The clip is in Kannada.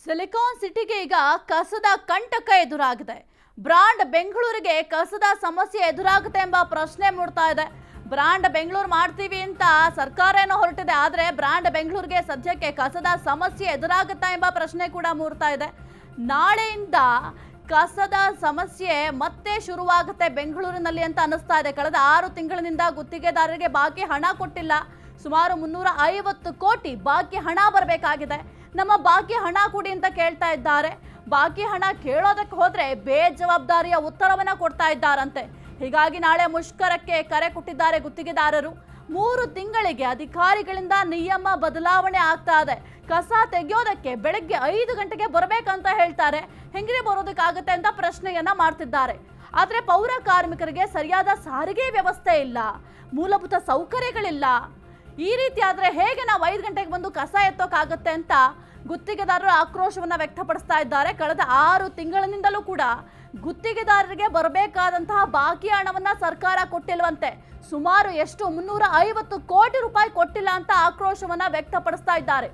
ಸಿಲಿಕಾನ್ ಸಿಟಿಗೆ ಈಗ ಕಸದ ಕಂಟಕ ಎದುರಾಗಿದೆ. ಬ್ರಾಂಡ್ ಬೆಂಗಳೂರಿಗೆ ಕಸದ ಸಮಸ್ಯೆ ಎದುರಾಗುತ್ತೆ ಎಂಬ ಪ್ರಶ್ನೆ ಮೂಡ್ತಾ ಇದೆ. ಬ್ರಾಂಡ್ ಬೆಂಗಳೂರು ಮಾಡ್ತೀವಿ ಅಂತ ಸರ್ಕಾರ ಏನೋ ಹೊರಟಿದೆ, ಆದರೆ ಬ್ರಾಂಡ್ ಬೆಂಗಳೂರಿಗೆ ಸದ್ಯಕ್ಕೆ ಕಸದ ಸಮಸ್ಯೆ ಎದುರಾಗುತ್ತಾ ಎಂಬ ಪ್ರಶ್ನೆ ಕೂಡ ಮೂಡ್ತಾ ಇದೆ. ನಾಳೆಯಿಂದ ಕಸದ ಸಮಸ್ಯೆ ಮತ್ತೆ ಶುರುವಾಗುತ್ತೆ ಬೆಂಗಳೂರಿನಲ್ಲಿ ಅಂತ ಅನಿಸ್ತಾ ಇದೆ. ಕಳೆದ 6 ತಿಂಗಳಿನಿಂದ ಗುತ್ತಿಗೆದಾರರಿಗೆ ಬಾಕಿ ಹಣ ಕೊಟ್ಟಿಲ್ಲ. ಸುಮಾರು 350 ಕೋಟಿ ಬಾಕಿ ಹಣ ಬರಬೇಕಾಗಿದೆ. ನಮ್ಮ ಬಾಕಿ ಹಣ ಕೊಡಿ ಅಂತ ಕೇಳ್ತಾ ಇದ್ದಾರೆ. ಬಾಕಿ ಹಣ ಕೇಳೋದಕ್ಕೆ ಹೋದ್ರೆ ಬೇಜವಾಬ್ದಾರಿಯ ಉತ್ತರವನ್ನ ಕೊಡ್ತಾ ಇದ್ದಾರಂತೆ. ಹೀಗಾಗಿ ನಾಳೆ ಮುಷ್ಕರಕ್ಕೆ ಕರೆ ಕೊಟ್ಟಿದ್ದಾರೆ ಗುತ್ತಿಗೆದಾರರು. 3 ತಿಂಗಳಿಗೆ ಅಧಿಕಾರಿಗಳಿಂದ ನಿಯಮ ಬದಲಾವಣೆ ಆಗ್ತಾ ಇದೆ. ಕಸ ತೆಗೆಯೋದಕ್ಕೆ ಬೆಳಗ್ಗೆ 5 ಗಂಟೆಗೆ ಬರಬೇಕಂತ ಹೇಳ್ತಾರೆ. ಹೆಂಗೆ ಬರೋದಕ್ಕಾಗುತ್ತೆ ಅಂತ ಪ್ರಶ್ನೆಯನ್ನ ಮಾಡ್ತಿದ್ದಾರೆ. ಆದರೆ ಪೌರ ಕಾರ್ಮಿಕರಿಗೆ ಸರಿಯಾದ ಸಾರಿಗೆ ವ್ಯವಸ್ಥೆ ಇಲ್ಲ, ಮೂಲಭೂತ ಸೌಕರ್ಯಗಳಿಲ್ಲ. ಈ ರೀತಿ ಆದ್ರೆ ಹೇಗೆ ನಾವು 5 ಗಂಟೆಗೆ ಬಂದು ಕಸ ಎತ್ತೋಕ್ಕಾಗತ್ತೆ ಅಂತ ಗುತ್ತಿಗೆದಾರರು ಆಕ್ರೋಶವನ್ನ ವ್ಯಕ್ತಪಡಿಸ್ತಾ ಇದ್ದಾರೆ. ಕಳೆದ 6 ತಿಂಗಳಿನಿಂದಲೂ ಕೂಡ ಗುತ್ತಿಗೆದಾರರಿಗೆ ಬರಬೇಕಾದಂತಹ ಬಾಕಿ ಹಣವನ್ನ ಸರ್ಕಾರ ಕೊಟ್ಟಿಲ್ವಂತೆ. ಸುಮಾರು ಎಷ್ಟು 350 ಕೋಟಿ ರೂಪಾಯಿ ಕೊಟ್ಟಿಲ್ಲ ಅಂತ ಆಕ್ರೋಶವನ್ನ ವ್ಯಕ್ತಪಡಿಸ್ತಾ ಇದ್ದಾರೆ.